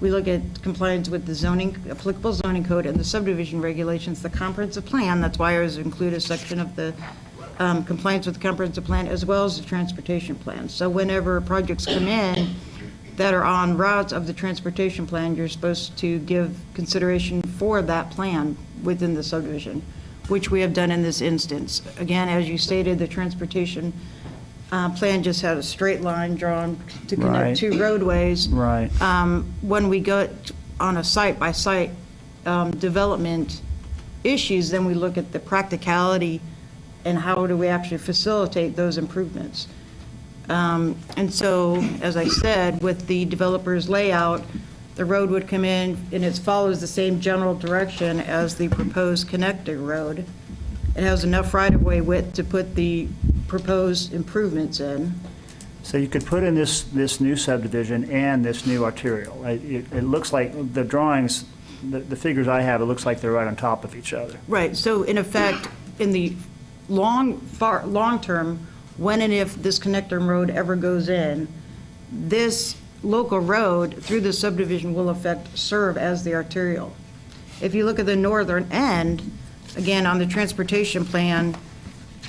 We look at compliance with the zoning, applicable zoning code and the subdivision regulations, the comprehensive plan. That's why I was included a section of the compliance with the comprehensive plan, as well as the transportation plan. So whenever projects come in that are on routes of the transportation plan, you're supposed to give consideration for that plan within the subdivision, which we have done in this instance. Again, as you stated, the transportation plan just had a straight line drawn to connect two roadways. Right. When we go on a site-by-site development issues, then we look at the practicality and how do we actually facilitate those improvements. And so, as I said, with the developer's layout, the road would come in and it follows the same general direction as the proposed connector road. It has enough right-of-way width to put the proposed improvements in. So you could put in this new subdivision and this new arterial. It looks like the drawings, the figures I have, it looks like they're right on top of each other. Right, so in effect, in the long term, when and if this connector road ever goes in, this local road through the subdivision will serve as the arterial. If you look at the northern end, again, on the transportation plan,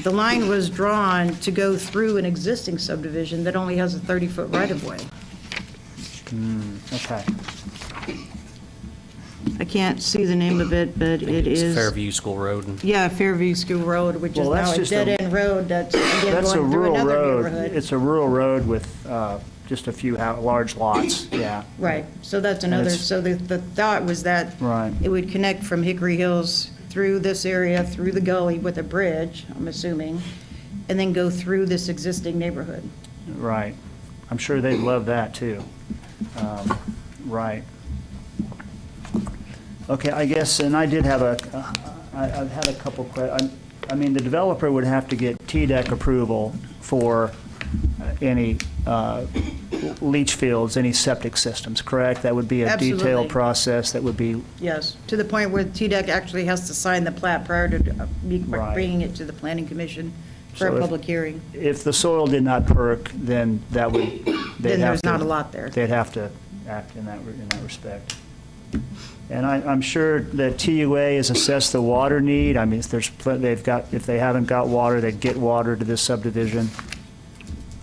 the line was drawn to go through an existing subdivision that only has a 30-foot right-of-way. Okay. I can't see the name of it, but it It's is... Fairview School Road. Yeah, Fairview School Road, which is Well, that's now a just dead-end road that's, again, That's a going through rural another road. neighborhood. It's a rural road with just a few large lots, yeah. Right, so that's another, it's- so the thought was that Right. it would connect from Hickory Hills through this area, through the gully with a bridge, I'm assuming, and then go through this existing neighborhood. Right. I'm sure they'd love that, too. Right. Okay, I guess, and I did have I've had a couple questions. I mean, the developer would have to get TDEC approval for any leach fields, any septic systems, correct? That would be a Absolutely. detailed process that would be, Yes, to the point where TDEC actually has to sign the plat prior to Right. bringing it to the planning commission for So a if- public hearing. if the soil did not perk, then that would, they'd Then have there's to- not a lot there. They'd have to act in that respect. And I'm sure that TUA has assessed the water need. I mean, if if they haven't got water, they'd get water to this subdivision.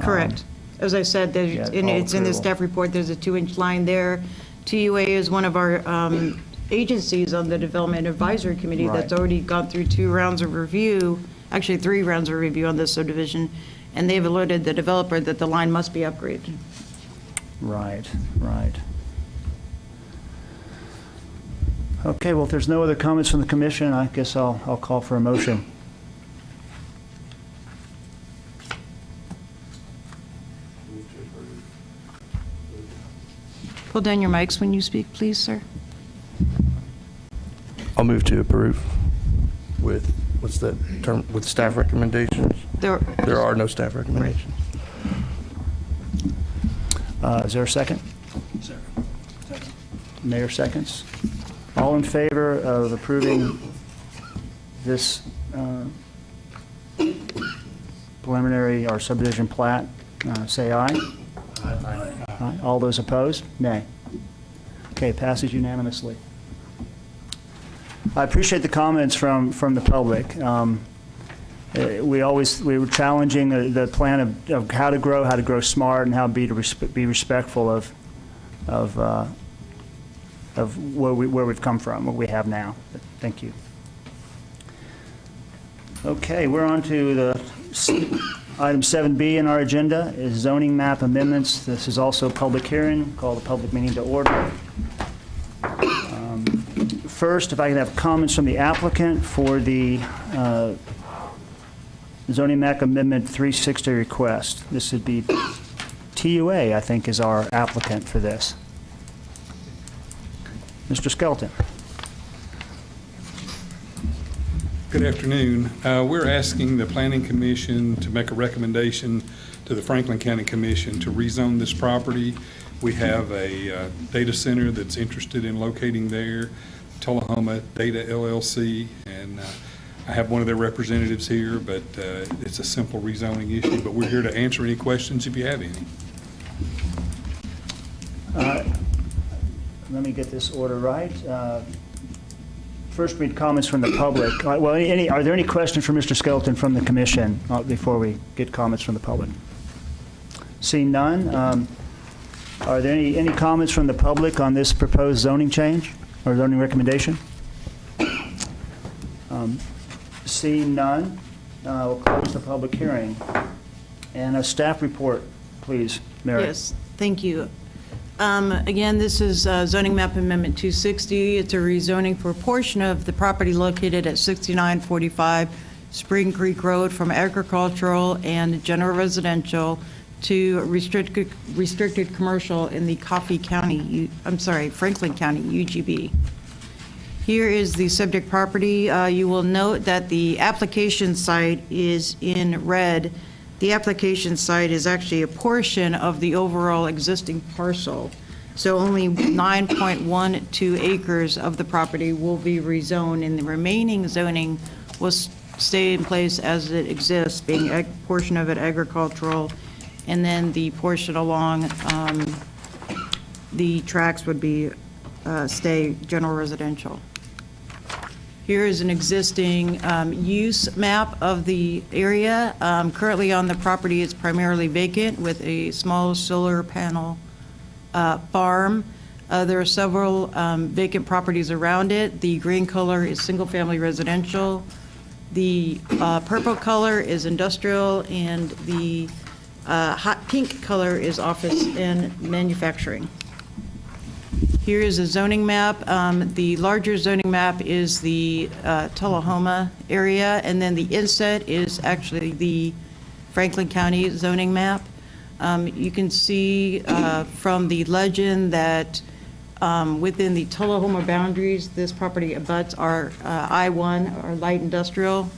Correct. As I said, Um, yeah, it's in the all staff report, there's a 2-inch line there. TUA is one of our agencies on the Development Advisory Committee that's Right. already gone through 2 rounds of review, actually 3 rounds of review on this subdivision, and they've alerted the developer that the line must be upgraded. Right, right. Okay, well, if there's no other comments from the commission, I guess I'll call for a motion. Pull down your mics when you speak, please, sir. I'll move to approve with, what's that term, with staff recommendations? There are no staff recommendations. Is there a second? Mayor seconds. All in favor of approving this preliminary or subdivision plat, say aye. Aye. All those opposed, nay. Okay, passes unanimously. I appreciate the comments from the public. We were challenging the plan of how to grow smart, and how to be respectful of where we've come from, what we have now. Thank you. Okay, we're on to the item 7B in our agenda is zoning map amendments. This is also a public hearing. Call the public meeting to order. First, if I could have comments from the applicant for the zoning map amendment 360 request. This would be TUA, I think, is our applicant for this. Mr. Skelton. Good afternoon. We're asking the Planning Commission to make a recommendation to the Franklin County Commission to rezone this property. We have a data center that's interested in locating there, Tullahoma Data LLC, and I have one of their representatives here, but it's a simple rezoning issue, but we're here to answer any questions if you have any. let me get this order right. First, read comments from the public. Well, are there any questions for Mr. Skelton from the commission before we get comments from the public? Seeing none, are there any comments from the public on this proposed zoning change or zoning recommendation? Seeing none, we'll close the public hearing. And a staff report, please, Mary. Yes, thank you. Again, this is zoning map amendment 260. It's a rezoning for a portion of the property located at 6945 Spring Creek Road from agricultural and general residential to restricted commercial in the Franklin County, UGB. Here is the subject property. You will note that the application site is in red. The application site is actually a portion of the overall existing parcel. So only 9.12 acres of the property will be rezoned, and the remaining zoning will stay in place as it exists, being a portion of it agricultural, and then the portion along the tracks would be stay general residential. Here is an existing use map of the area. Currently on the property, it's primarily vacant with a small solar panel farm. There are several vacant properties around it. The green color is single-family residential. The purple color is industrial, and the hot pink color is office and manufacturing. Here is a zoning map. The larger zoning map is the Tullahoma area, and then the inset is actually the Franklin County zoning map. You can see from the legend that within the Tullahoma boundaries, this property abuts our I-1, our light industrial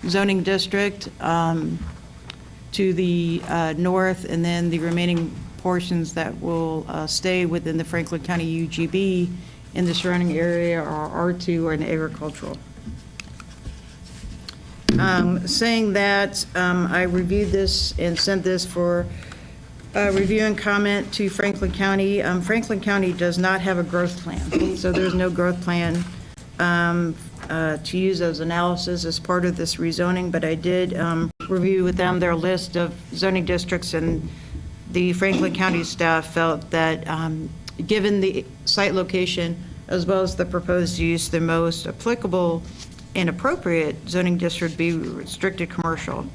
zoning district, to the north, and then the remaining portions that will stay within the Franklin County UGB in the surrounding area are R2 or an agricultural. Saying that, I reviewed this and sent this for review and comment to Franklin County. Franklin County does not have a growth plan, so there's no growth plan to use as analysis as part of this rezoning, but I did review with them their list of zoning districts, and the Franklin County staff felt that given the site location as well as the proposed use, the most applicable and appropriate zoning district would be restricted commercial.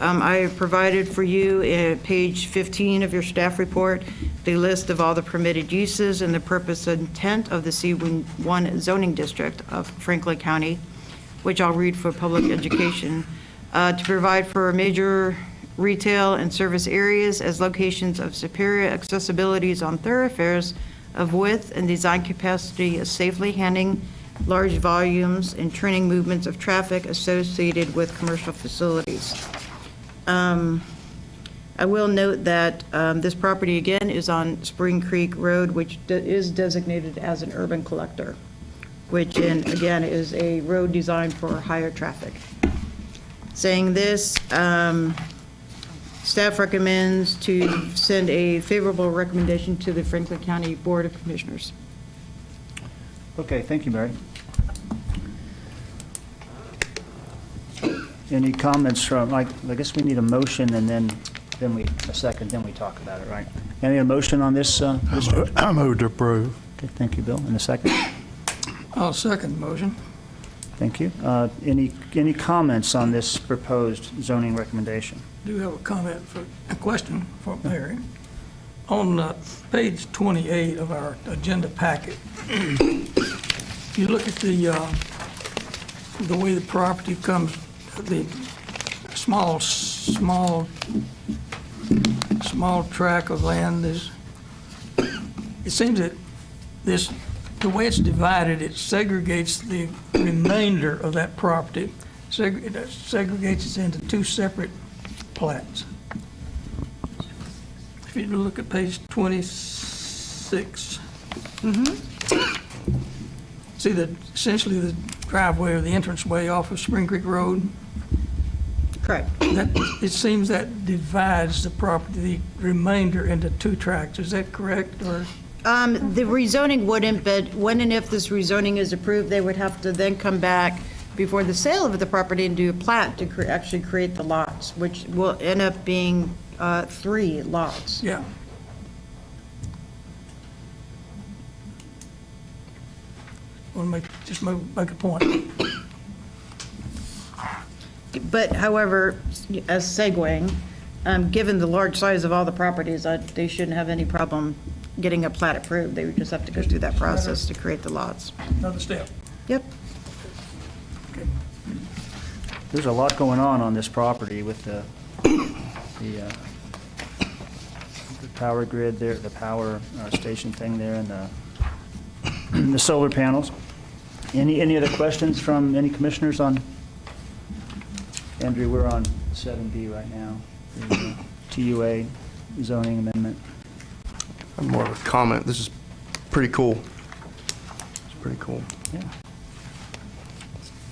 I provided for you at page 15 of your staff report the list of all the permitted uses and the purpose and intent of the C1 zoning district of Franklin County, which I'll read for public education, to provide for major retail and service areas as locations of superior accessibilities on thoroughfares of width and design capacity of safely handling large volumes and turning movements of traffic associated with commercial facilities. I will note that this property, again, is on Spring Creek Road, which is designated as an urban collector, which, again, is a road designed for higher traffic. Saying this, staff recommends to send a favorable recommendation to the Franklin County Board of Commissioners. Okay, thank you, Mary. Any comments from, I guess we need a motion and then a second, then we talk about it, right? Any motion on this? I move to approve. Okay, thank you, Bill. And a second? I'll second the motion. Thank you. Any comments on this proposed zoning recommendation? I do have a question for Mary. On page 28 of our agenda packet, if you look at the way the property comes, the small tract of land is, it seems that the way it's divided, it segregates the remainder of that property, it segregates it into two separate plats. If you look at page 26, see that essentially the driveway or the entranceway off of Spring Creek Road, Correct. that it seems that divides the property, the remainder, into two tracts. Is that correct? Or The rezoning wouldn't, but when and if this rezoning is approved, they would have to then come back before the sale of the property and do a plat to actually create the lots, which will end up being 3 lots. Yeah. Want to make a point. But however, as segueing, given the large size of all the properties, they shouldn't have any problem getting a plat approved. They would just have to go through that process to create the lots. Another step. Yep. There's a lot going on this property with the power grid there, the power station thing there, and the solar panels. Any other questions from any commissioners on? Andrew, we're on 7B right now, the TUA zoning amendment. More of a comment. This is pretty cool. It's pretty cool. Yeah.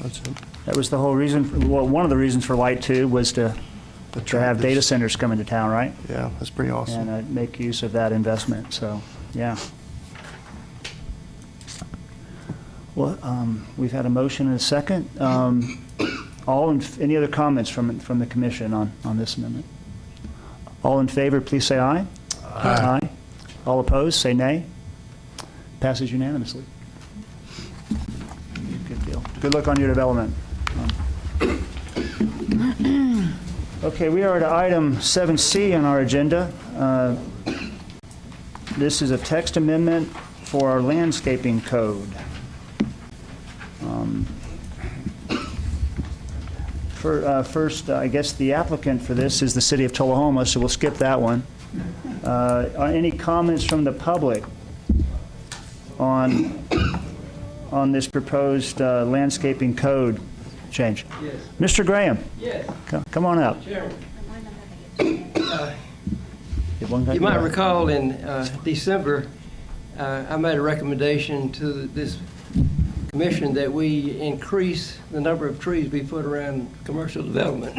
That's it. That was the whole reason, well, one of the reasons for Light 2 was to have data centers come into town, right? Yeah, that's pretty awesome. And make use of that investment, so, yeah. Well, we've had a motion and a second. Any other comments from the commission on this amendment? All in favor, please say aye. Aye. Aye. All opposed, say nay. Passes unanimously. Good deal. Good luck on your development. Okay, we are at item 7C on our agenda. This is a text amendment for our landscaping code. First, I guess the applicant for this is the city of Tullahoma, so we'll skip that one. Any comments from the public on this proposed landscaping code change? Yes. Mr. Graham? Yes. Come on up. Chairman, You you might recall in December, I made a recommendation to this commission that we increase the number of trees we put around commercial development.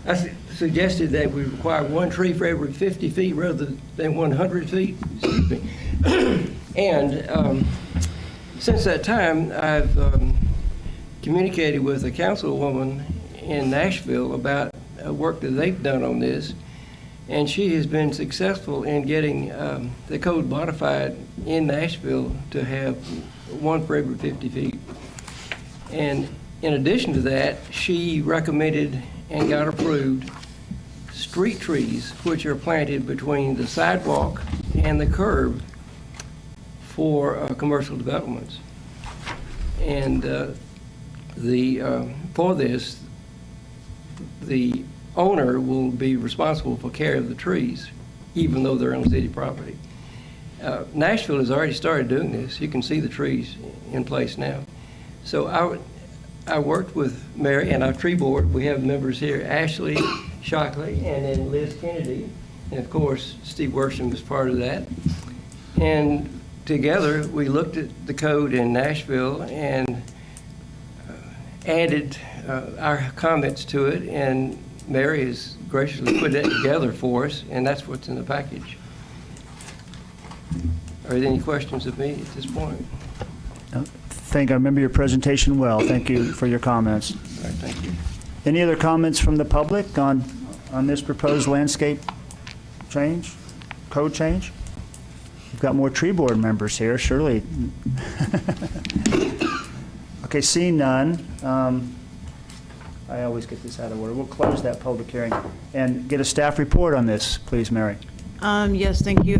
I suggested that we require 1 tree for every 50 feet rather than 100 feet. Excuse me. And since that time, I've communicated with a councilwoman in Nashville about work that they've done on this, and she has been successful in getting the code modified in Nashville to have 1 for every 50 feet. And in addition to that, she recommended and got approved street trees, which are planted between the sidewalk and the curb for commercial developments. And for this, the owner will be responsible for care of the trees, even though they're on city property. Nashville has already started doing this. You can see the trees in place now. So I worked with Mary and our tree board. We have members here, Ashley Shockley, and then Liz Kennedy, and of course, Steve Worsham is part of that. And together, we looked at the code in Nashville and added our comments to it, and Mary has graciously put that together for us, and that's what's in the package. Are there any questions of me at this point? I remember your presentation well. Thank you for your comments. All right, thank you. Any other comments from the public on this proposed landscape change, code change? We've got more tree board members here, surely. Okay, seeing none, I always get this out of order. We'll close that public hearing and get a staff report on this, please, Mary. Yes, thank you.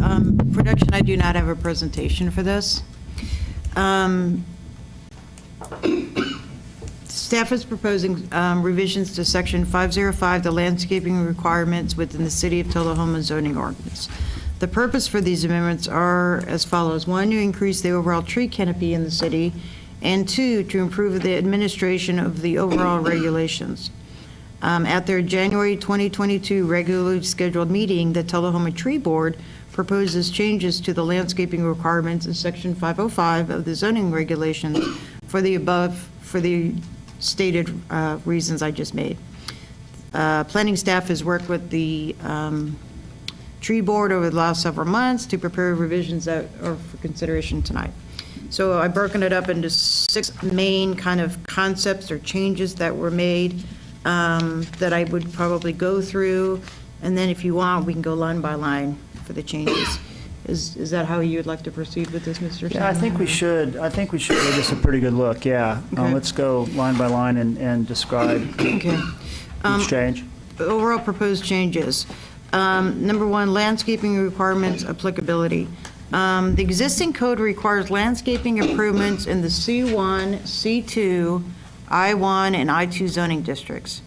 Production, I do not have a presentation for this. Staff is proposing revisions to Section 505, the landscaping requirements within the City of Tullahoma zoning ordinance. The purpose for these amendments are as follows. 1, to increase the overall tree canopy in the city, and 2, to improve the administration of the overall regulations. At their January 2022 regularly scheduled meeting, the Tullahoma Tree Board proposes changes to the landscaping requirements in Section 505 of the zoning regulations for the stated reasons I just made. Planning staff has worked with the tree board over the last several months to prepare revisions that are for consideration tonight. So I've broken it up into 6 main kind of concepts or changes that were made that I would probably go through, and then if you want, we can go line by line for the changes. Is that how you would like to proceed with this, Mr. Yeah, I think we should. I think we should give this a pretty good look, yeah. Okay. Let's go line by line and describe Okay. each change. Overall proposed changes. Number 1, landscaping requirements applicability. The existing code requires landscaping improvements in the C1, C2, I1, and I2 zoning districts.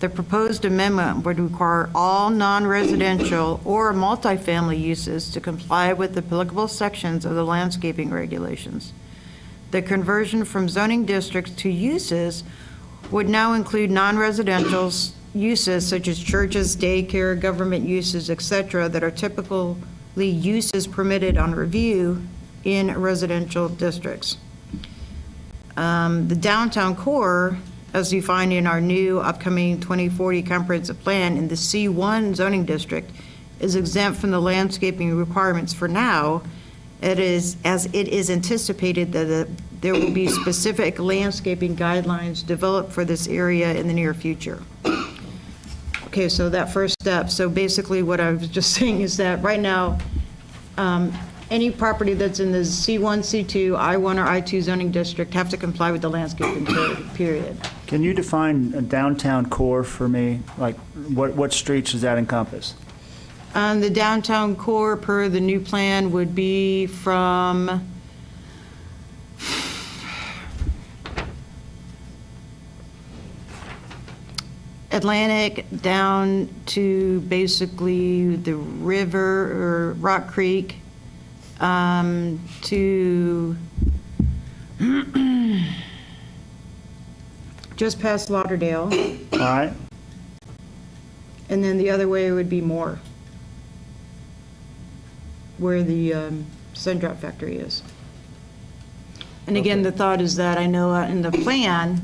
The proposed amendment would require all non-residential or multifamily uses to comply with the applicable sections of the landscaping regulations. The conversion from zoning districts to uses would now include non-residential uses such as churches, daycare, government uses, etc., that are typically uses permitted on review in residential districts. The downtown core, as you find in our new upcoming 2040 comprehensive plan in the C1 zoning district, is exempt from the landscaping requirements for now. It is, as it is anticipated that there will be specific landscaping guidelines developed for this area in the near future. Okay, so that first step. So basically what I was just saying is that right now, any property that's in the C1, C2, I1, or I2 zoning district have to comply with the landscaping code, period. Can you define a downtown core for me? Like, what streets does that encompass? The downtown core per the new plan would be from Atlantic down to basically the river or Rock Creek, to just past Lauderdale, All right? and then the other way would be Moore, where the sun drop factory is. And again, the thought is that I know in the plan,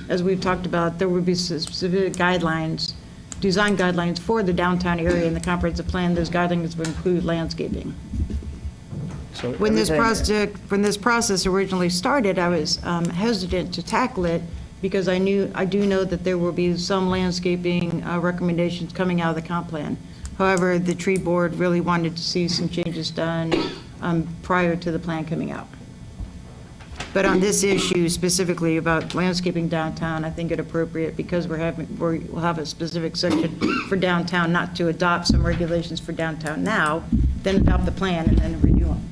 as we've talked about, there would be specific guidelines, design guidelines for the downtown area in the comprehensive plan. Those guidelines would include landscaping. So When this everything- process originally started, I was hesitant to tackle it because I do know that there will be some landscaping recommendations coming out of the comp plan. However, the tree board really wanted to see some changes done prior to the plan coming out. But on this issue specifically about landscaping downtown, I think it appropriate because we'll have a specific section for downtown, not to adopt some regulations for downtown now, then adopt the plan and then renew them.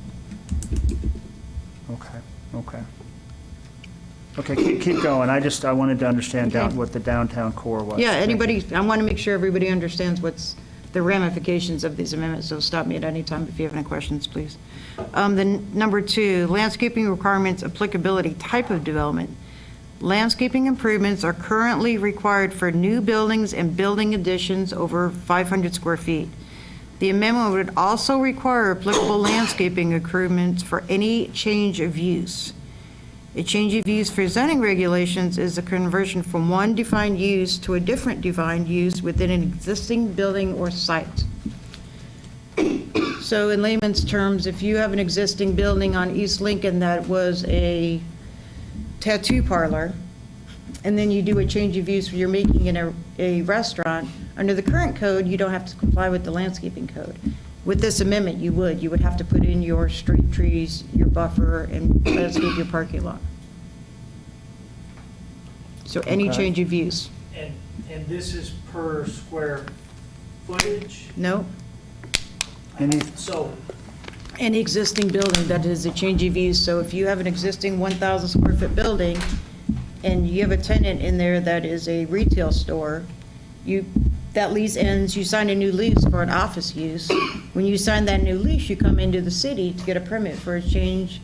Okay, keep going. I wanted to understand Okay. what the downtown core was. Yeah, Thank you. anybody, I want to make sure everybody understands what's the ramifications of these amendments, so stop me at any time if you have any questions, please. Number 2, landscaping requirements applicability type of development. Landscaping improvements are currently required for new buildings and building additions over 500 square feet. The amendment would also require applicable landscaping improvements for any change of use. A change of use for zoning regulations is a conversion from one defined use to a different defined use within an existing building or site. So in layman's terms, if you have an existing building on East Lincoln that was a tattoo parlor, and then you do a change of use where you're making it a restaurant, under the current code, you don't have to comply with the landscaping code. With this amendment, you would have to put in your street trees, your buffer, and landscape your parking lot. So any Okay. change of use. And this is per square footage? No? So, Any existing building that is a change of use. So if you have an existing 1,000 square foot building and you have a tenant in there that is a retail store, that lease ends, you sign a new lease for an office use. When you sign that new lease, you come into the city to get a permit for a change,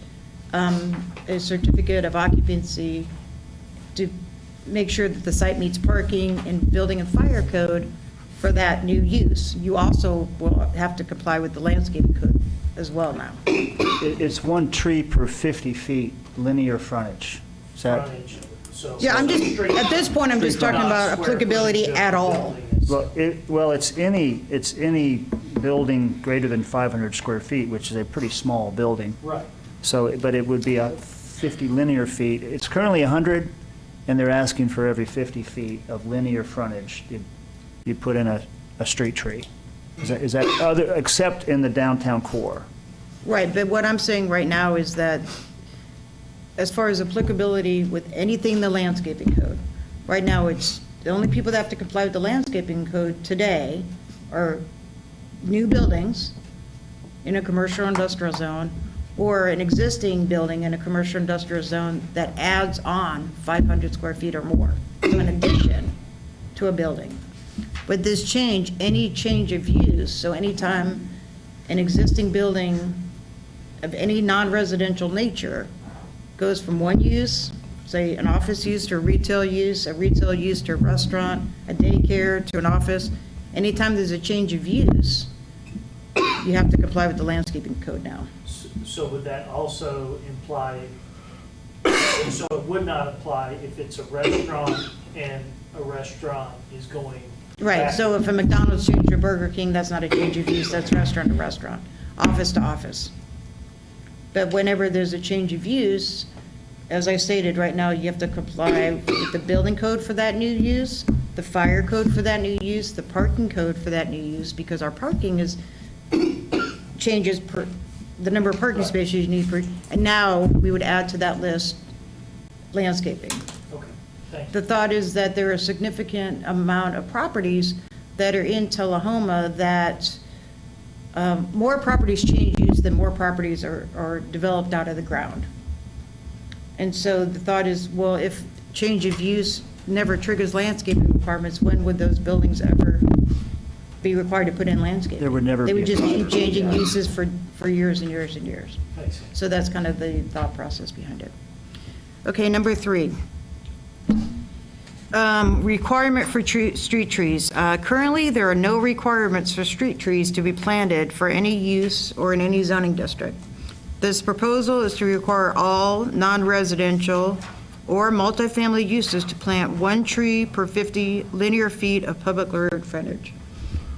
a certificate of occupancy to make sure that the site meets parking and building and fire code for that new use. You also will have to comply with the landscaping code as well now. It's one tree per 50 feet linear frontage. Is that? frontage, so. Yeah, I'm just, at this point, I'm just talking about Not square applicability footage of at the all. building is- Well, it's any building greater than 500 square feet, which is a pretty small building. Right. So, but it would be 50 linear feet. It's currently 100, and they're asking for every 50 feet of linear frontage, you put in a street tree. Is that other, except in the downtown core? Right, but what I'm saying right now is that as far as applicability with anything in the landscaping code, right now, it's, the only people that have to comply with the landscaping code today are new buildings in a commercial industrial zone, or an existing building in a commercial industrial zone that adds on 500 square feet or more, so in addition to a building. With this change, any change of use, so anytime an existing building of any non-residential nature goes from one use, say an office use to a retail use to a restaurant, a daycare to an office, anytime there's a change of use, you have to comply with the landscaping code now. So would that also imply, so it would not apply if it's a restaurant and a restaurant is going Right, back- so if a McDonald's changed to Burger King, that's not a change of use, that's restaurant to restaurant, office to office. But whenever there's a change of use, as I stated, right now, you have to comply with the building code for that new use, the fire code for that new use, the parking code for that new use, because our parking is, changes per, the number of parking spaces you need per, and now we would add to that list landscaping. Okay, thank you. The thought is that there are a significant amount of properties that are in Tullahoma that more properties change use than more properties are developed out of the ground. And so the thought is, well, if change of use never triggers landscaping requirements, when would those buildings ever be required to put in landscaping? There would never They would be a just keep property, changing yeah. uses for years and years and years. Makes sense. So that's kind of the thought process behind it. Okay, number 3. Requirement for street trees. Currently, there are no requirements for street trees to be planted for any use or in any zoning district. This proposal is to require all non-residential or multifamily uses to plant 1 tree per 50 linear feet of public road frontage.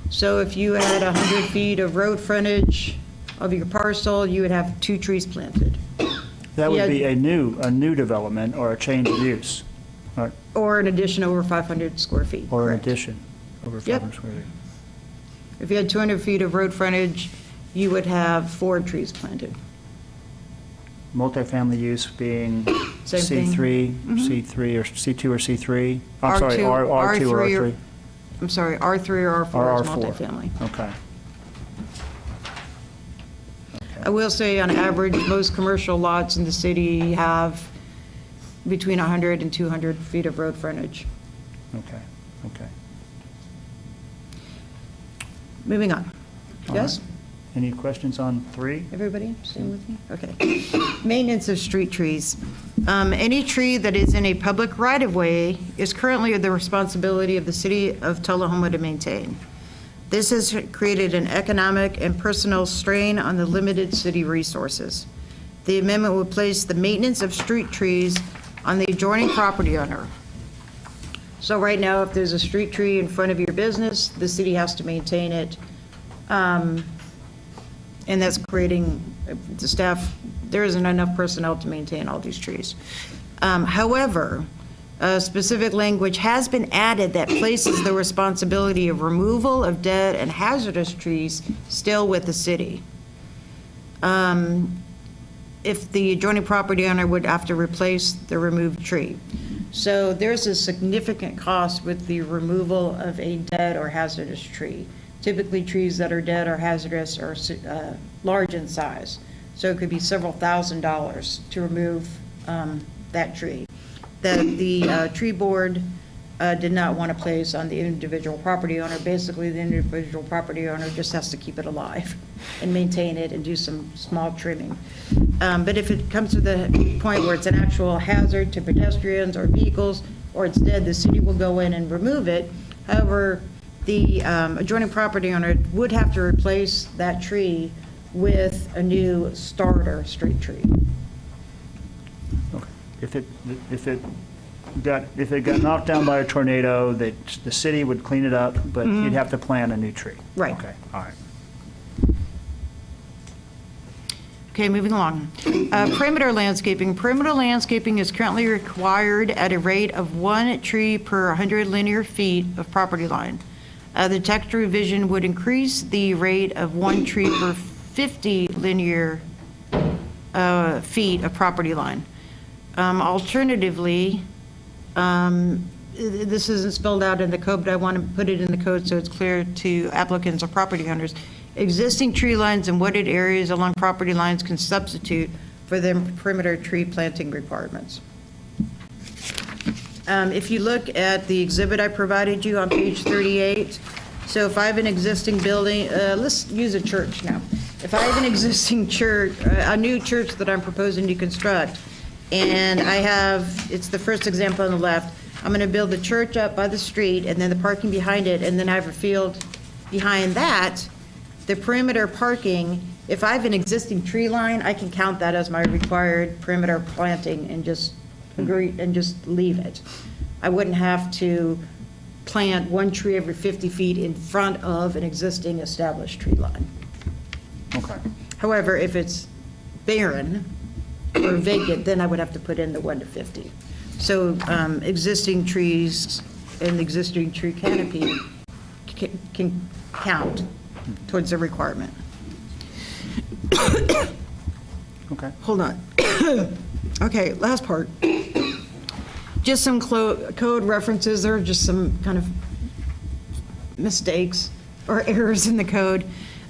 So if you had 100 feet of road frontage of your parcel, you would have 2 trees planted. That would Yeah. be a new development or a change of use, Or an addition over 500 square feet. or an correct. addition over Yep. 500 square feet. If you had 200 feet of road frontage, you would have 4 trees planted. Multifamily use being Same thing. C3, Mhm. C3, or C2 or C3? I'm sorry, R2, R2 or R3 or- R3? I'm sorry, R3 or R4 Or is R4. multifamily. Okay. I will say, on average, most commercial lots in the city have between 100 and 200 feet of road frontage. Okay, okay. Moving on. All Yes? right. Any questions on 3? Everybody staying with me? Okay. Maintenance of street trees. Any tree that is in a public right-of-way is currently the responsibility of the city of Tullahoma to maintain. This has created an economic and personal strain on the limited city resources. The amendment would place the maintenance of street trees on the adjoining property owner. So right now, if there's a street tree in front of your business, the city has to maintain it. And that's creating, the staff, there isn't enough personnel to maintain all these trees. However, a specific language has been added that places the responsibility of removal of dead and hazardous trees still with the city. If the adjoining property owner would have to replace the removed tree. So there's a significant cost with the removal of a dead or hazardous tree. Typically, trees that are dead or hazardous are large in size. So it could be several $1,000s to remove that tree. That the tree board did not want to place on the individual property owner. Basically, the individual property owner just has to keep it alive and maintain it and do some small trimming. But if it comes to the point where it's an actual hazard to pedestrians or vehicles, or it's dead, the city will go in and remove it. However, the adjoining property owner would have to replace that tree with a new starter street tree. Okay. If it got knocked down by a tornado, that the city would clean it up, but you'd have to plant a new tree? Right. Okay, all right. Okay, moving along. Perimeter landscaping. Perimeter landscaping is currently required at a rate of 1 tree per 100 linear feet of property line. The text revision would increase the rate of 1 tree per 50 linear feet of property line. Alternatively, this isn't spelled out in the code, but I want to put it in the code so it's clear to applicants or property owners. Existing tree lines and wooded areas along property lines can substitute for the perimeter tree planting requirements. If you look at the exhibit I provided you on page 38, so if I have an existing building, let's use a church now. If I have an existing church, a new church that I'm proposing to construct, and I have, it's the first example on the left, I'm going to build the church up by the street and then the parking behind it, and then I have a field behind that, the perimeter parking, if I have an existing tree line, I can count that as my required perimeter planting and just agree and just leave it. I wouldn't have to plant 1 tree every 50 feet in front of an existing established tree line. Okay. However, if it's barren or vacant, then I would have to put in the 1 to 50. So existing trees and existing tree canopy can count towards the requirement. Okay. Hold on. Okay, last part. Just some code references. There are just some kind of mistakes or errors in the code.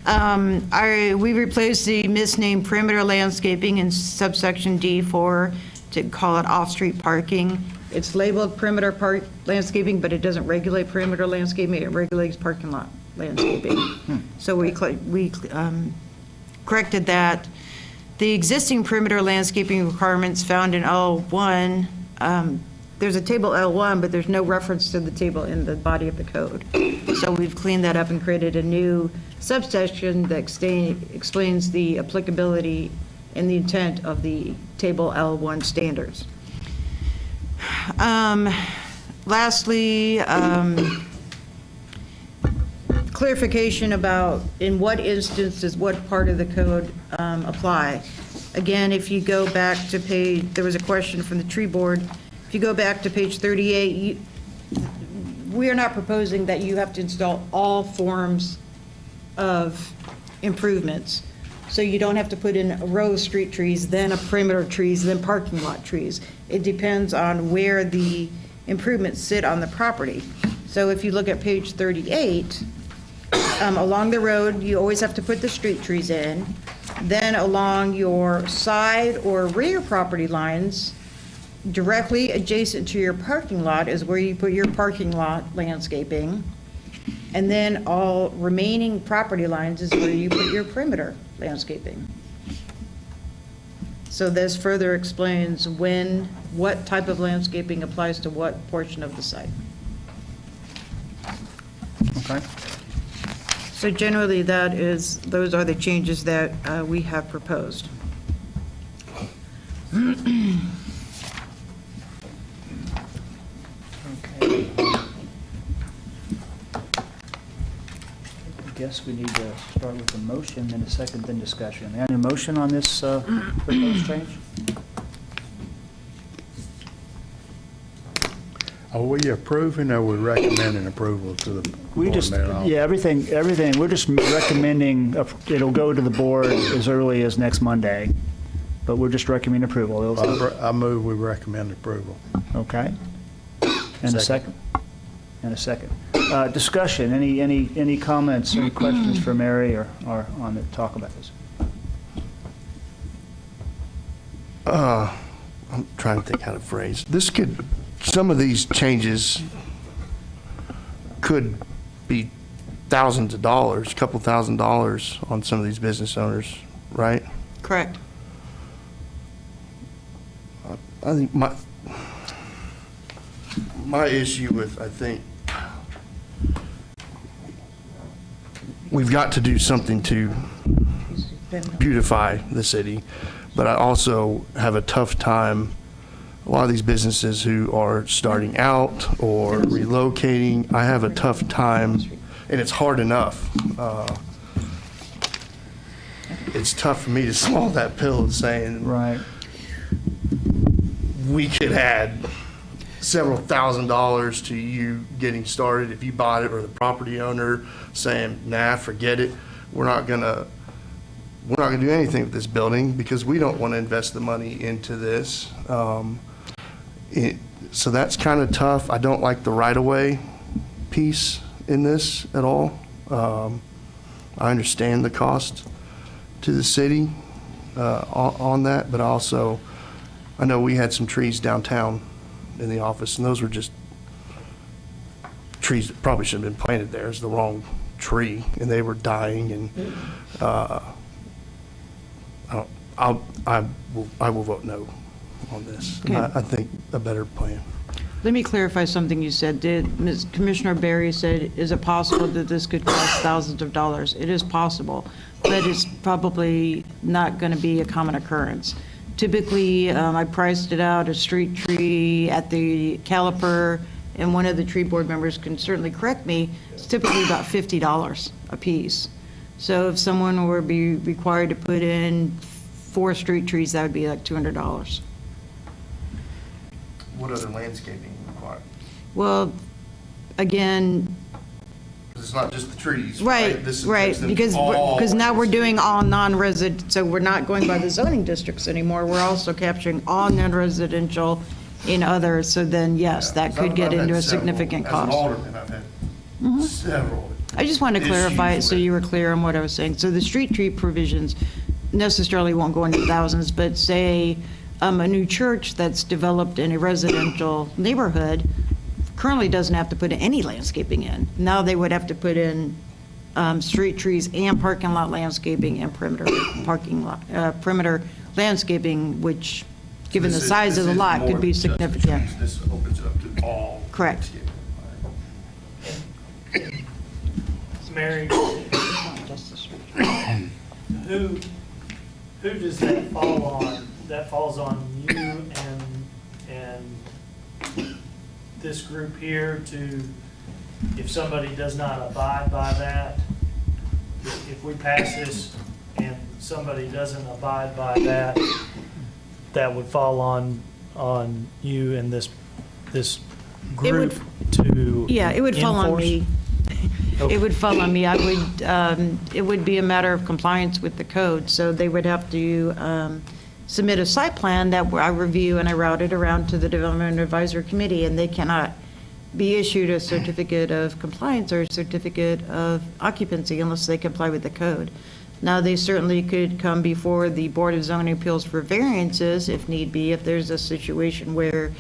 We replaced the misnamed perimeter landscaping in subsection D4 to call it off-street parking. It's labeled perimeter park landscaping, but it doesn't regulate perimeter landscaping. It regulates parking lot landscaping. So we corrected that. The existing perimeter landscaping requirements found in L1, there's a table L1, but there's no reference to the table in the body of the code. So we've cleaned that up and created a new subsection that explains the applicability and the intent of the table L1 standards. Lastly, clarification about in what instance does what part of the code apply. Again, if you go back to page, there was a question from the tree board. If you go back to page 38, we are not proposing that you have to install all forms of improvements. So you don't have to put in a row of street trees, then a perimeter of trees, then parking lot trees. It depends on where the improvements sit on the property. So if you look at page 38, along the road, you always have to put the street trees in. Then along your side or rear property lines, directly adjacent to your parking lot is where you put your parking lot landscaping. And then all remaining property lines is where you put your perimeter landscaping. So this further explains what type of landscaping applies to what portion of the site. Okay. So generally, those are the changes that we have proposed. Okay. I guess we need to start with a motion, then a second, then discussion. Any motion on this proposed change? Are we approving or we recommending approval to the We board, just, Mayor? yeah, everything, we're just recommending, it'll go to the board as early as next Monday, but we're just recommending approval. I move we recommend approval. Okay. And a second? And a second. Discussion, any comments, any questions for Mary or on the talk about this? I'm trying to think how to phrase. Some of these changes could be thousands of dollars, a couple $1,000s on some of these business owners, right? Correct. I think my issue with, I think, we've got to do something to beautify the city, but I also have a tough time, a lot of these businesses who are starting out or relocating, I have a tough time, and it's hard enough. it's tough for me to swallow that pill of saying, Right. we could add several $1,000s to you getting started if you bought it, or the property owner saying, nah, forget it. We're not gonna do anything with this building because we don't want to invest the money into this. So that's kind of tough. I don't like the right-of-way piece in this at all. I understand the cost to the city on that, but also, I know we had some trees downtown in the office, and those were just trees that probably shouldn't have been planted there. It's the wrong tree, and they were dying, and I will vote no on this. Okay. I think a better plan. Let me clarify something you said. Commissioner Barry said, is it possible that this could cost thousands of dollars? It is possible, but it's probably not going to be a common occurrence. Typically, I priced it out, a street tree at the caliper, and one of the tree board members can certainly correct me, it's typically about $50 a piece. So if someone were to be required to put in 4 street trees, that would be like $200. What other landscaping required? Well, again, Because it's not just the trees, right, This right, affects them because all. now we're doing all non-resident, so we're not going by the zoning districts anymore. We're also capturing all non-residential in others, so then, yes, that could get into a significant As an cost. alderman, I've had several. I just want to clarify it so issues you were clear on what I was saying. So the street tree provisions necessarily won't go into thousands, but say a new church that's developed in a residential neighborhood currently doesn't have to put any landscaping in. Now they would have to put in street trees and parking lot landscaping and perimeter landscaping, which, given the This is- size of the this is lot, more could be than just the significant. trees. This opens it up to all. Correct. Mary, who does that fall on? That falls on you and this group here to, if somebody does not abide by that, if we pass this and somebody doesn't abide by that, that would fall on you and this group to Yeah, it would fall on enforce? me. It would fall on me. I would, it would be a matter of compliance with the code, so they would have to submit a site plan that I review and I route it around to the Development Advisory Committee, and they cannot be issued a certificate of compliance or a certificate of occupancy unless they comply with the code. Now, they certainly could come before the Board of Zoning Appeals for variances if need be, if there's a situation where,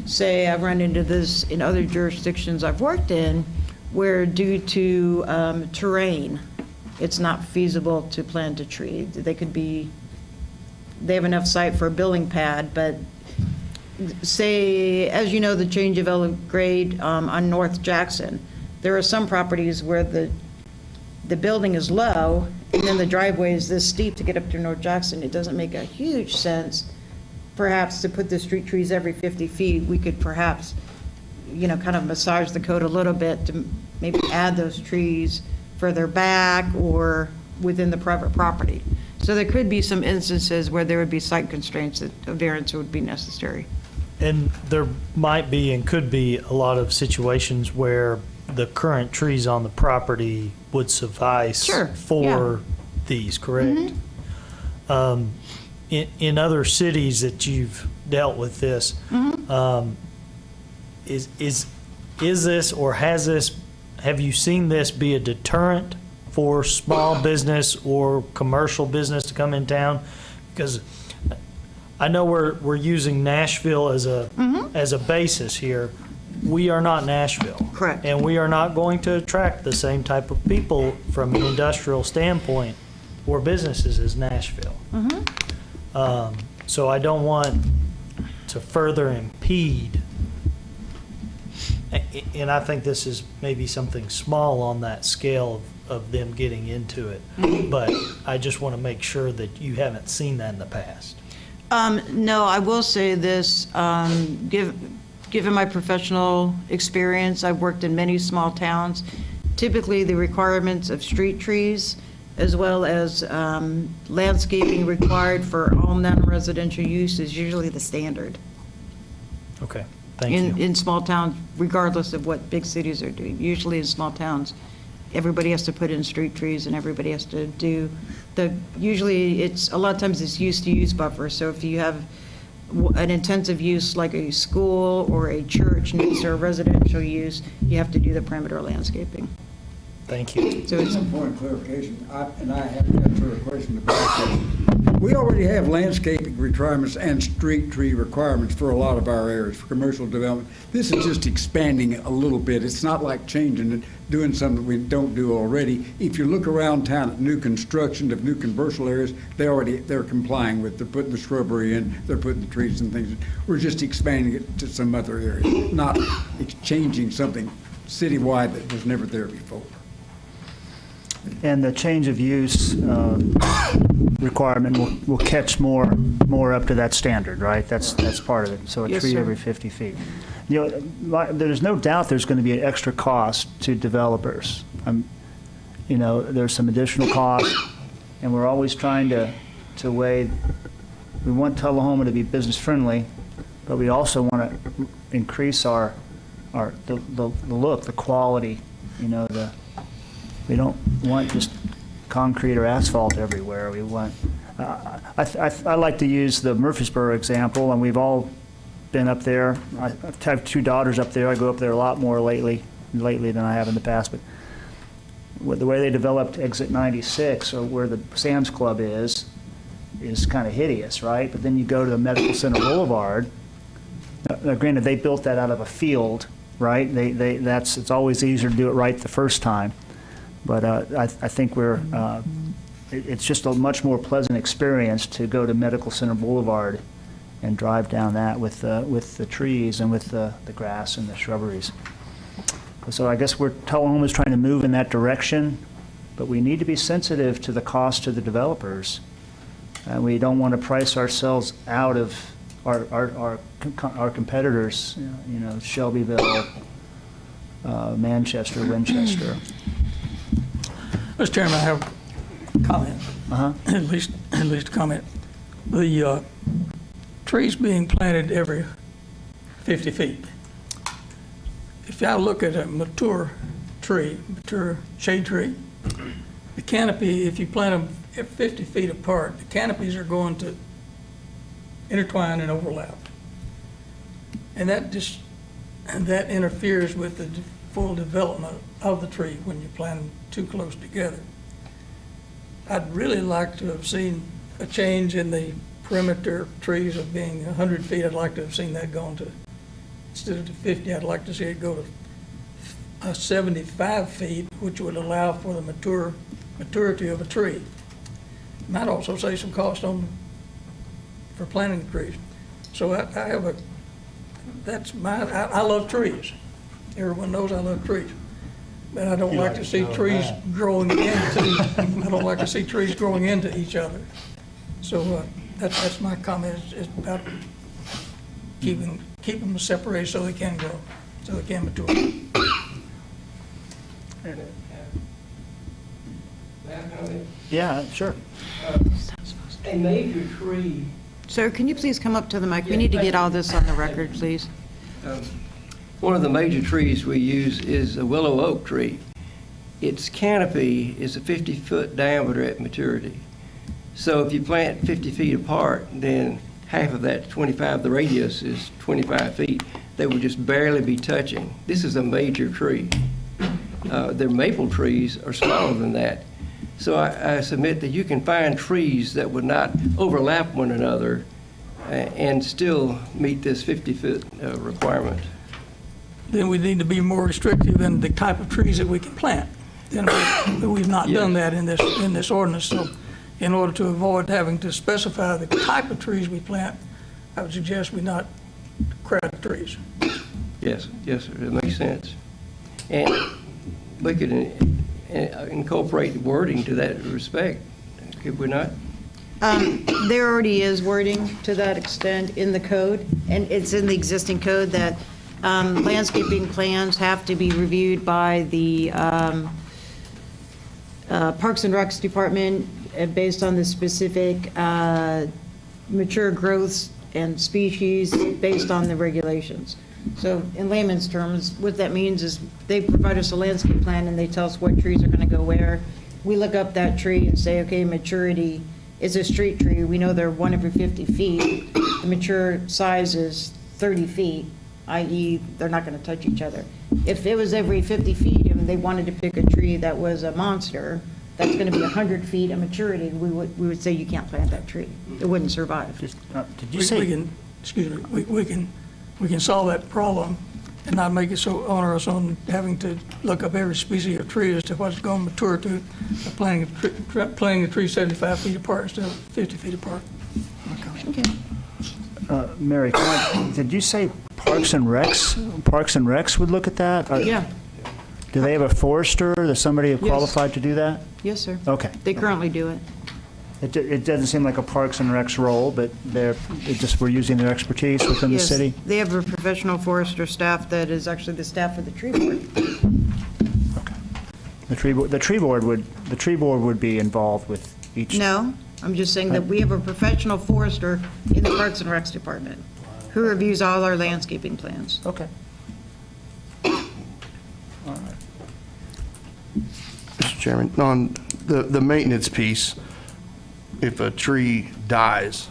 say, I've run into this in other jurisdictions I've worked in, where due to terrain, it's not feasible to plant a tree. They have enough site for a building pad, but say, as you know, the change of grade on North Jackson, there are some properties where the building is low, and then the driveway is this steep to get up to North Jackson. It doesn't make a huge sense, perhaps, to put the street trees every 50 feet. We could perhaps, kind of massage the code a little bit to maybe add those trees further back or within the private property. So there could be some instances where there would be site constraints that a variance would be necessary. And there might be and could be a lot of situations where the current trees on the property would suffice Sure, for these, correct? In other cities that you've dealt with this, is this or have you seen this be a deterrent for small business or commercial business to come in town? Because I know we're using Nashville as a basis here. We are not Nashville. Correct. And we are not going to attract the same type of people from an industrial standpoint or businesses as Nashville. So I don't want to further impede, and I think this is maybe something small on that scale of them getting into it, but I just want to make sure that you haven't seen that in the past. No, I will say this, given my professional experience, I've worked in many small towns. Typically, the requirements of street trees as well as landscaping required for all non-residential use is usually the standard Okay, thank you. in small towns, regardless of what big cities are doing. Usually in small towns, everybody has to put in street trees and everybody has to do usually it's, a lot of times it's use-to-use buffer. So if you have an intensive use like a school or a church next to a residential use, you have to do the perimeter landscaping. Thank you. So it's, One point of clarification, and I have that sort of question about this. We already have landscaping requirements and street tree requirements for a lot of our areas, for commercial development. This is just expanding it a little bit. It's not like changing it, doing something we don't do already. If you look around town at new construction of new commercial areas, they're complying with, they're putting the shrubbery in, they're putting the trees and things. We're just expanding it to some other areas, not changing something citywide that was never there before. And the change of use requirement will catch more up to that standard, right? That's part of it. So a Yes, tree sir. every 50 feet. There's no doubt there's going to be an extra cost to developers. There's some additional cost, and we're always trying to weigh, we want Tullahoma to be business friendly, but we also want to increase the look, the quality, we don't want just concrete or asphalt everywhere. We want, I like to use the Murfreesboro example, and we've all been up there. I have 2 daughters up there. I go up there a lot more lately than I have in the past. But with the way they developed Exit 96, or where the Sam's Club is kind of hideous, right? But then you go to the Medical Center Boulevard. Now, granted, they built that out of a field, right? It's always easier to do it right the first time. But I think it's just a much more pleasant experience to go to Medical Center Boulevard and drive down that with the trees and with the grass and the shrubberies. So I guess Tullahoma's trying to move in that direction, but we need to be sensitive to the cost to the developers. And we don't want to price ourselves out of our competitors, Shelbyville, Manchester, Winchester. Mr. Chairman, I have a comment. At least a comment. The trees being planted every 50 feet. If I look at a mature shade tree, the canopy, if you plant them 50 feet apart, the canopies are going to intertwine and overlap. And that interferes with the full development of the tree when you plant them too close together. I'd really like to have seen a change in the perimeter trees of being 100 feet. I'd like to have seen that going to, instead of to 50, I'd like to see it go to 75 feet, which would allow for the maturity of a tree. Might also save some cost for planting the trees. So I love trees. Everyone knows I love trees. But I don't like to see trees growing into each other. So that's my comment. It's about keeping them separated so they can grow, so they can mature. Yeah, sure. A major tree, sir, can you please come up to the mic? We need to get all this on the record, please. one of the major trees we use is a willow oak tree. Its canopy is a 50-foot diameter at maturity. So if you plant 50 feet apart, then half of that 25, the radius is 25 feet. They would just barely be touching. This is a major tree. Their maple trees are smaller than that. So I submit that you can find trees that would not overlap one another and still meet this 50-foot requirement. Then we need to be more restrictive in the type of trees that we can plant. We've not done that in this ordinance. So in order to avoid having to specify the type of trees we plant, I would suggest we not crowd trees. Yes, sir, it makes sense. And we could incorporate wording to that respect, could we not? There already is wording to that extent in the code, and it's in the existing code that landscaping plans have to be reviewed by the Parks and Recs Department, based on the specific mature growths and species, based on the regulations. So in layman's terms, what that means is they provide us a landscape plan and they tell us what trees are going to go where. We look up that tree and say, okay, maturity is a street tree. We know they're 1 every 50 feet. The mature size is 30 feet, i.e. they're not going to touch each other. If it was every 50 feet and they wanted to pick a tree that was a monster, that's going to be 100 feet of maturity, we would say you can't plant that tree. It wouldn't survive. Did you We say, can, excuse me, we can solve that problem and not make it so onerous on having to look up every species of tree as to what's going to mature to, planting a tree 75 feet apart instead of 50 feet apart. Okay. Mary, did you say Parks and Recs? Parks and Recs would look at that? Yeah. Do they have a forester? Is somebody Yes. qualified to do that? Yes, sir. Okay. They currently do it. It doesn't seem like a Parks and Recs role, but we're using their expertise within the Yes, city? they have a professional forester staff that is actually the staff of the tree board. The tree board would be involved with each? No, I'm just saying that we have a professional forester in the Parks and Recs Department who reviews all our landscaping plans. Okay. Mr. Chairman, on the maintenance piece, if a tree dies,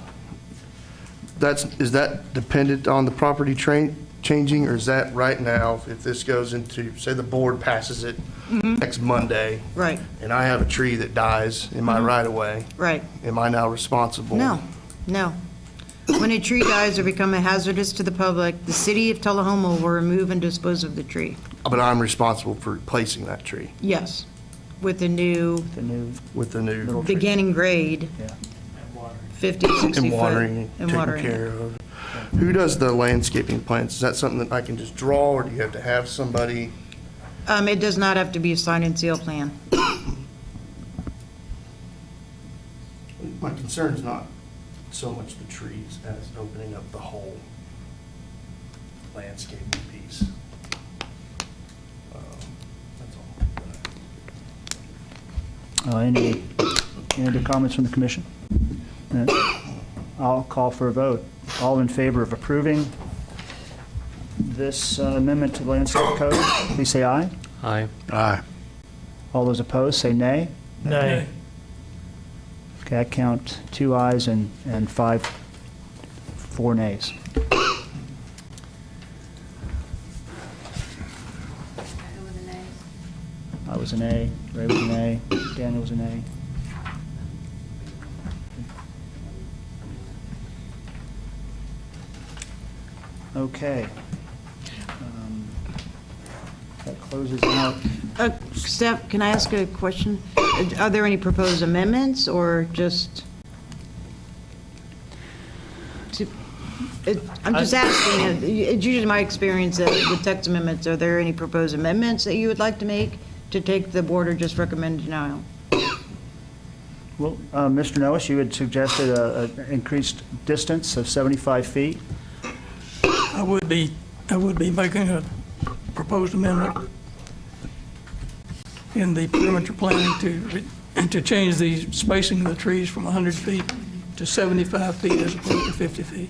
is that dependent on the property changing, or is that right now, if this goes into, say the board passes it next Monday, Right, and I have a tree that dies in my right of way, right. am I now responsible? No, no. When a tree dies or become hazardous to the public, the city of Tullahoma will remove and dispose of the tree. But I'm responsible for replacing that tree Yes, with the new The new with the new, little tree? beginning grade, Yeah. 50, 60 foot. and watering, and taking watering it. care of. Who does the landscaping plans? Is that something that I can just draw, or do you have to have somebody? It does not have to be a sign and seal plan. My concern is not so much the trees as opening up the whole landscaping piece. That's all. Any other comments from the commission? I'll call for a vote. All in favor of approving this amendment to the landscape code, please say aye. Aye. Aye. All those opposed, say nay. Nay. Okay, I count 2 ayes and 4 nays. I was an A, Ray was an A, Daniel was an A. Okay. That closes out. Steph, can I ask a question? Are there any proposed amendments, or just? I'm just asking, it's usually my experience that with text amendments, are there any proposed amendments that you would like to make to take the board, or just recommend denial? Well, Mr. Noes, you had suggested an increased distance of 75 feet. I would be making a proposed amendment in the perimeter planning to change the spacing of the trees from 100 feet to 75 feet as opposed to 50 feet.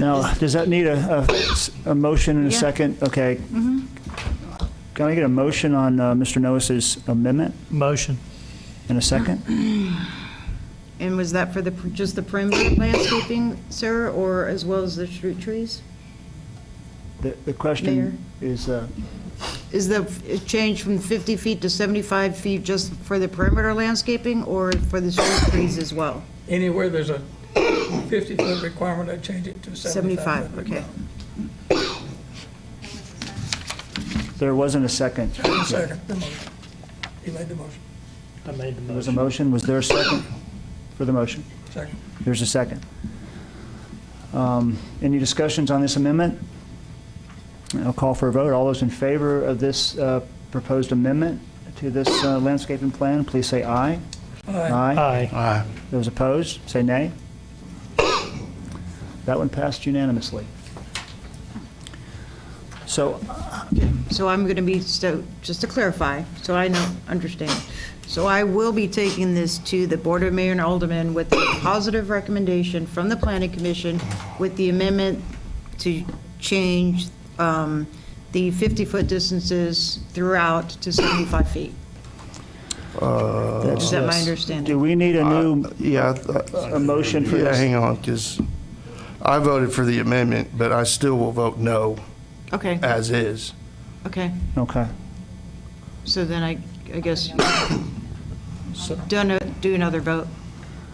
Now, does that need a motion and a Yeah. second? Okay. Can I get a motion on Mr. Noes's amendment Motion. and a second? And was that for just the perimeter landscaping, sir, or as well as the street trees? The Mayor? question is, Is the change from 50 feet to 75 feet just for the perimeter landscaping, or for the street trees as well? Anywhere there's a 50-foot requirement, I'd change it to 75. 75, okay. there wasn't a second. Second, the motion. He made the motion. I made the There was a motion. motion. Was there a second for the motion? Second. There's a second. Any discussions on this amendment? I'll call for a vote. All those in favor of this proposed amendment to this landscaping plan, please say aye. Aye. Aye. Aye. Those opposed, say nay. That one passed unanimously. So So I'm going to be, so, just to clarify, so I understand. So I will be taking this to the Board of Mayor and Aldermen with a positive recommendation from the Planning Commission with the amendment to change the 50-foot distances throughout to 75 feet. Is that my understanding? Do we need a new, Yeah. a motion for Yeah, this? hang on, because I voted for the amendment, but I still will vote no Okay, as is. okay. Okay. So then I guess do another vote.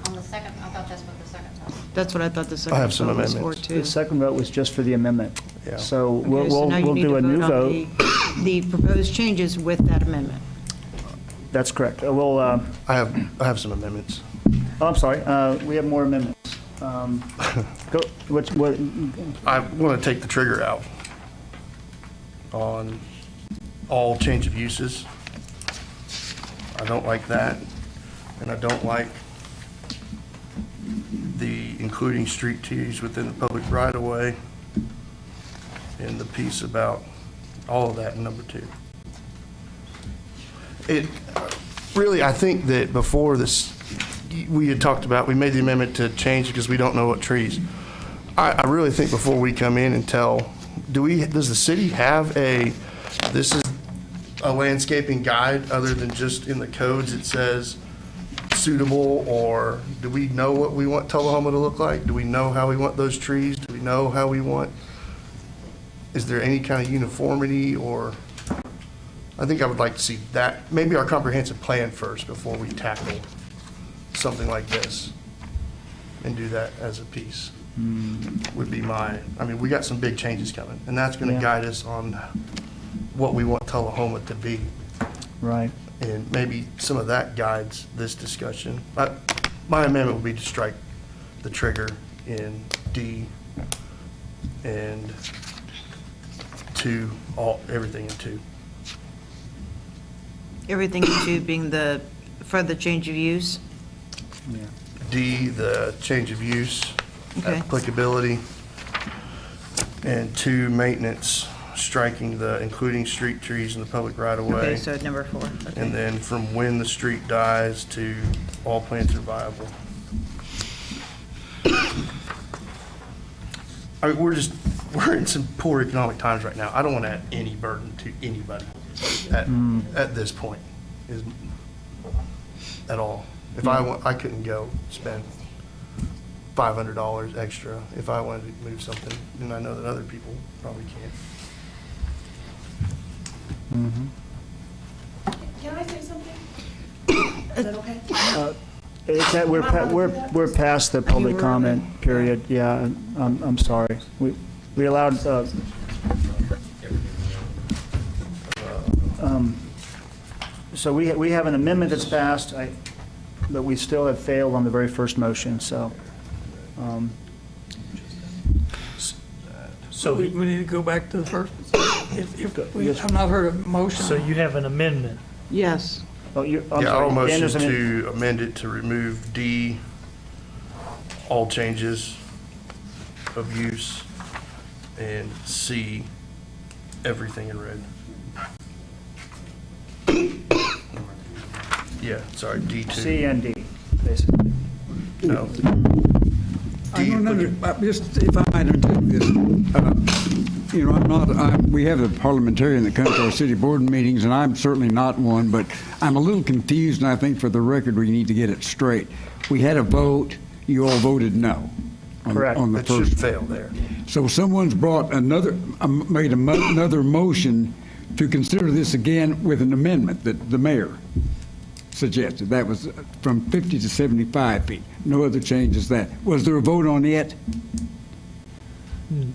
On the second, I thought that's what the second was. That's what I thought the second I have some vote was for, amendments. too. The second vote was just for the amendment. Yeah. So Okay, we'll, so now you we'll need do to a new on vote. the proposed changes with that amendment. That's correct. We'll, I have some amendments. oh, I'm sorry, we have more amendments. Go, what, I want to take the trigger out on all change of uses. I don't like that, and I don't like the including street trees within the public right-of-way, and the piece about all of that in number 2. It, really, I think that before this, we had talked about, we made the amendment to change because we don't know what trees. I really think before we come in and tell, does the city have this is a landscaping guide other than just in the codes it says suitable, or do we know what we want Tullahoma to look like? Do we know how we want those trees? Do we know how we want, is there any kind of uniformity, or, I think I would like to see that, maybe our comprehensive plan first before we tackle something like this and do that as a piece. Would be I mean, we got some big changes coming, and that's going to Yeah. guide us on what we want Tullahoma to be. right. And maybe some of that guides this discussion. My amendment would be to strike the trigger in D and 2, everything in 2. Everything into being the, for the change of use? Yeah. D, the change of use, Okay. applicability, and 2, maintenance, striking the including street trees in the public right of way. Okay, so number 4. Okay. And then from when the street dies to all plants are viable. I mean, we're in some poor economic times right now. I don't want to add any burden to anybody at this point, at all. If I couldn't go spend $500 extra if I wanted to move something, and I know that other people probably can't. Can I say something? Is that okay? It's that we're past the public comment period. Yeah, I'm sorry. We allowed, so we have an amendment that's passed, but we still have failed on the very first motion, so. So, We need to go back to the first. If we have not heard a motion. so you have an amendment. Yes. Oh, I'm Yeah, I'll sorry. motion Daniel's amendment. to amend it to remove D, all changes of use, and C, everything in red. Yeah, sorry, D2. C and D, basically. No. I don't just if I might interject this, we have a parliamentarian that comes to our city board meetings, and I'm certainly not one, but I'm a little confused, and I think for the record, we need to get it straight. We had a vote, you all voted no. Correct. On the It first. should fail there. So someone's brought another motion to consider this again with an amendment that the mayor suggested. That was from 50 to 75 feet. No other changes that. Was there a vote on it?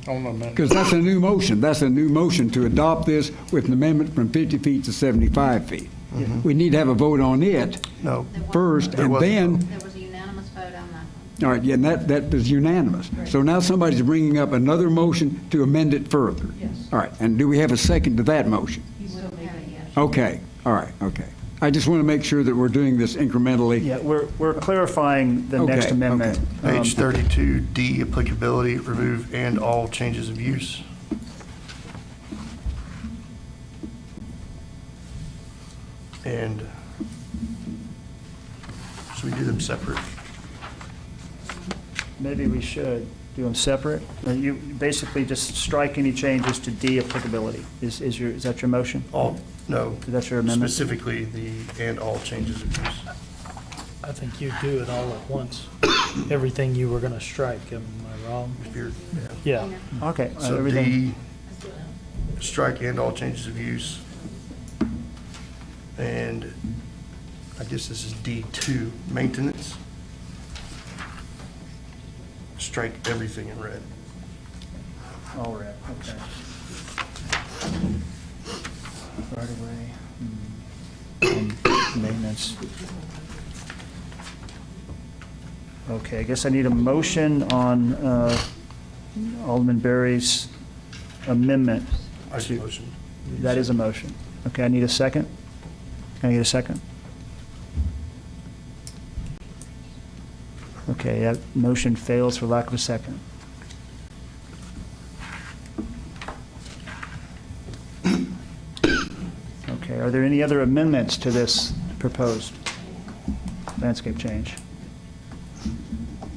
Because that's a new motion. That's a new motion to adopt this with an amendment from 50 feet to 75 feet. We need to have a vote on it No. first, There and wasn't. then, There was a unanimous vote on that one. all right, yeah, and that was unanimous. So now somebody's bringing up another motion to amend it further. Yes. All right, and do we have a second to that motion? We don't have it yet. Okay, all right, okay. I just want to make sure that we're doing this incrementally. Yeah, we're clarifying the next Okay, amendment. Page 32, D, applicability, remove and all changes of use. And should we do them separate? Maybe we should do them separate. You basically just strike any changes to D applicability. Is that your motion? No. That's your amendment? Specifically, the and all changes of use. I think you do it all at once. Everything you were going to strike, am I wrong? If you're- Yeah. Okay. So everything. D, strike and all changes of use. And I guess this is D2, maintenance. Strike everything in red. All right, okay. Right away. Maintenance. Okay, I guess I need a motion on Alderman Berry's amendment. I see motion. That is a motion. Okay, I need a second. Can I get a second? Okay, that motion fails for lack of a second. Okay, are there any other amendments to this proposed landscape change?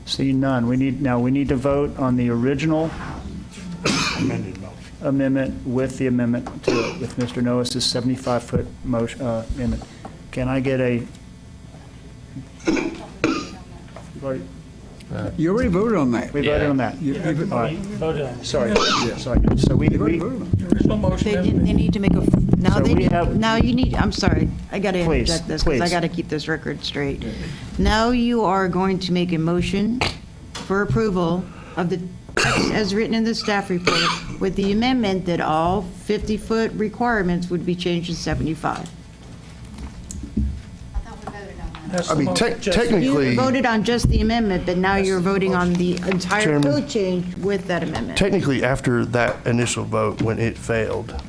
See none. We need to vote on the original amendment with the amendment to it, with Mr. Noah's 75-foot motion, amendment. Can I get a? You already voted on that. We voted on that. All right. Sorry. Sorry. So we, You already voted on it. There is no motion. They hasn't been- need to make a, now So they we need, have- now you need, I'm sorry, I got to Please, interject this, because I please. got to keep this record straight. Now you are going to make a motion for approval of the text as written in the staff report with the amendment that all 50-foot requirements would be changed to 75. I thought we voted on that. That's I the mean, motion. technically, You voted on just the amendment, but now you're voting on the entire Chairman. code change with that amendment. technically after that initial vote, when it failed,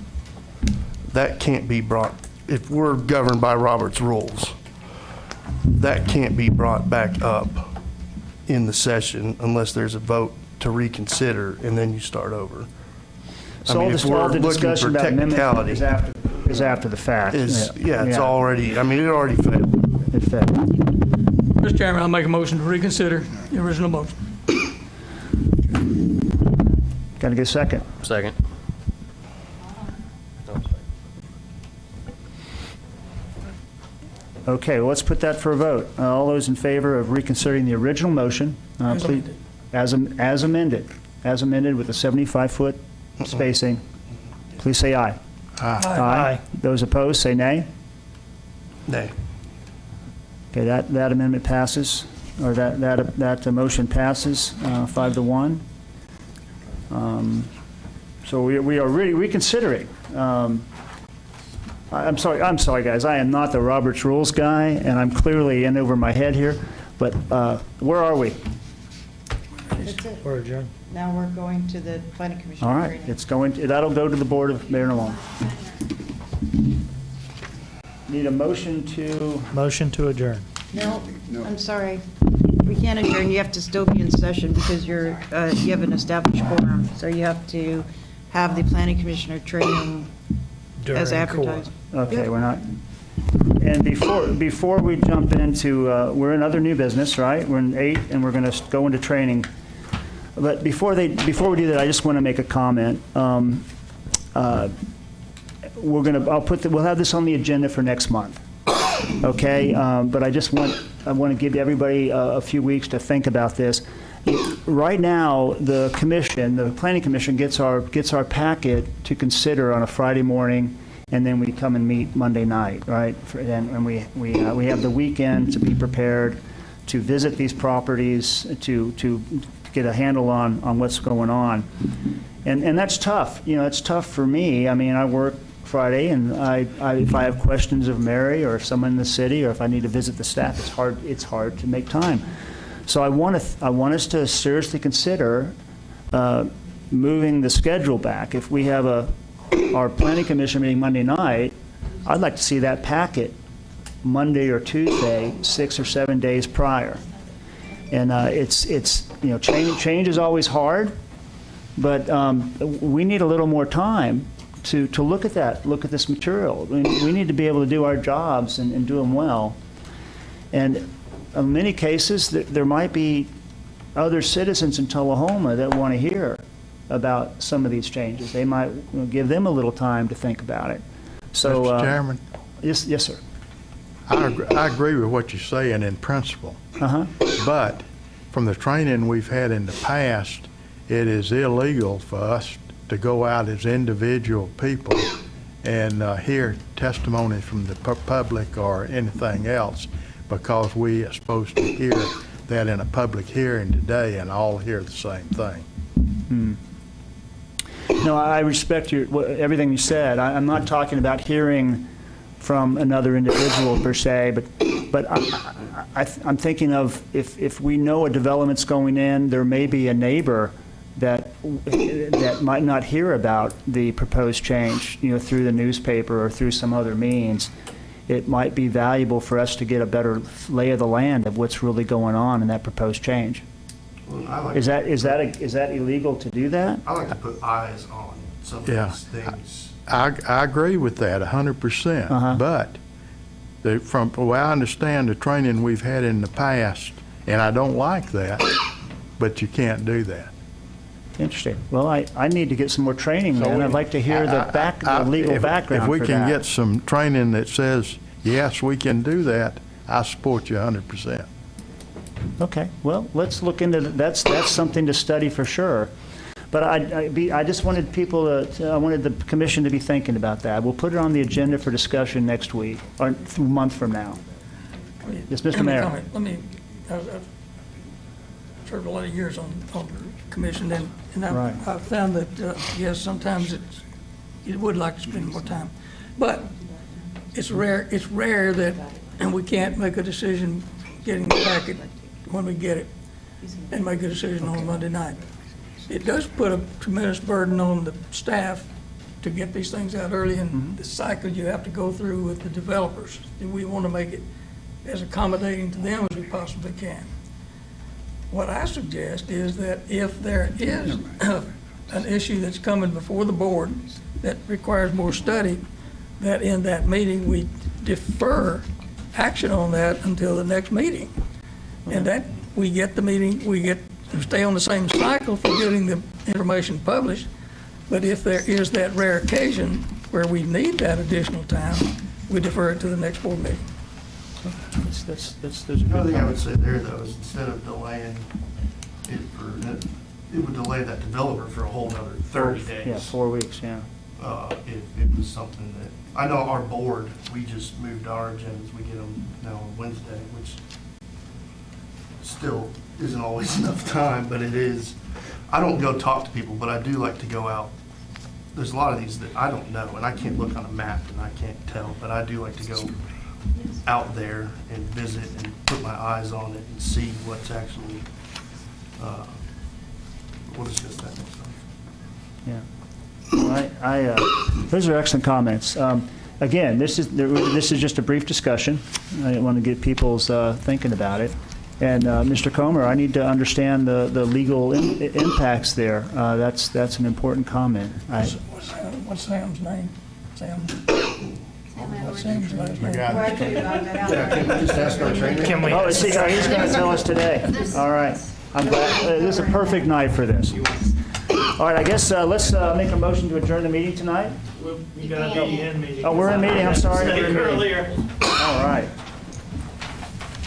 that can't be brought, if we're governed by Robert's rules, that can't be brought back up in the session unless there's a vote to reconsider, and then you start over. So all if the we're the looking discussion for about amendment technicality, is after the fact. it's already, I mean, it already failed. It failed. Mr. Chairman, I'll make a motion to reconsider the original motion. Got to get a second. Second. Okay, well, let's put that for a vote. All those in favor of reconsidering the original motion, As please, as amended with the 75-foot spacing, please say aye. Aye. Those opposed, say nay. Nay. Okay, that amendment passes, or that motion passes 5-1. So we are really reconsidering. I'm sorry, guys, I am not the Roberts Rules guy, and I'm clearly in over my head here, but where are we? That's it. We're adjourned. Now we're going to the planning commission. All right, training. it's that'll go to the Board of Mayor and Alderman. Need a motion to, Motion to adjourn. No, I'm sorry. We can't adjourn. You have to still be in session because you have an established quorum. So you have to have the planning commissioner training as During advertised. okay, we're not, and before we jump into, we're in other new business, right? We're in 8, and we're going to go into training. But before we do that, I just want to make a comment. We'll have this on the agenda for next month, okay? But I want to give everybody a few weeks to think about this. Right now, the planning commission gets our packet to consider on a Friday morning, and then we come and meet Monday night, right? And we have the weekend to be prepared to visit these properties, to get a handle on what's going on. And that's tough. It's tough for me. I mean, I work Friday, and if I have questions of Mary or someone in the city, or if I need to visit the staff, it's hard to make time. So I want us to seriously consider moving the schedule back. If we have our planning commission meeting Monday night, I'd like to see that packet Monday or Tuesday, 6 or 7 days prior. And change is always hard, but we need a little more time to look at that, look at this material. We need to be able to do our jobs and do them well. And in many cases, there might be other citizens in Tullahoma that want to hear about some of these changes. They might give them a little time to think about it. So, Mr. Chairman, yes, sir. I agree with what you're saying in principle. Uh-huh. But from the training we've had in the past, it is illegal for us to go out as individual people and hear testimony from the public or anything else, because we are supposed to hear that in a public hearing today and all hear the same thing. No, I respect everything you said. I'm not talking about hearing from another individual per se, but I'm thinking of if we know a development's going in, there may be a neighbor that might not hear about the proposed change, through the newspaper or through some other means. It might be valuable for us to get a better lay of the land of what's really going on in that proposed change. Well, I like Is that illegal to do that? I like to put eyes on some of Yeah. these things. I agree with that 100%. Uh-huh. But from the way I understand the training we've had in the past, and I don't like that, but you can't do that. Interesting. Well, I need to get some more training then. I'd like to hear the legal background If we for can that. get some training that says, yes, we can do that, I support you 100%. Okay, well, let's look into that. That's something to study for sure. But I just wanted I wanted the commission to be thinking about that. We'll put it on the agenda for discussion next week, or a month from now. Yes, Mr. Mayor. I've served a lot of years on the commission, and Right. I've found that, yes, sometimes you would like to spend more time. But it's rare that, and we can't make a decision getting the packet when we get it and make a decision on Monday night. It does put a tremendous burden on the staff to get these things out early, and the cycle you have to go through with the developers. And we want to make it as accommodating to them as we possibly can. What I suggest is that if there is an issue that's coming before the board that requires more study, that in that meeting, we defer action on that until the next meeting. And that we get the meeting, we stay on the same cycle for getting the information published. But if there is that rare occasion where we need that additional time, we defer it to the next board meeting. Those are The good other thing I would comments. say there, though, is instead of delaying it it would delay that developer for a whole nother 30 days. Yeah, 4 weeks, yeah. If it was something that, I know our board, we just moved our agendas, we get them now on Wednesday, which still isn't always enough time, but it is. I don't go talk to people, but I do like to go out. There's a lot of these that I don't know, and I can't look on a map and I can't tell, but I do like to go out there and visit and put my eyes on it and see what's actually, we'll discuss that next time. Yeah. Well, those are excellent comments. Again, this is just a brief discussion. I want to get people's thinking about it. And Mr. Comer, I need to understand the legal impacts there. That's an important comment. What's Sam's name? Sam? What's Sam's last name? Just ask our trainer. Can we? Oh, he's going to tell us today. All right. I'm glad. This is a perfect night for this. All right, I guess let's make a motion to adjourn the meeting tonight. You gotta be in meeting. Oh, we're in meeting, I'm sorry. Earlier. All right.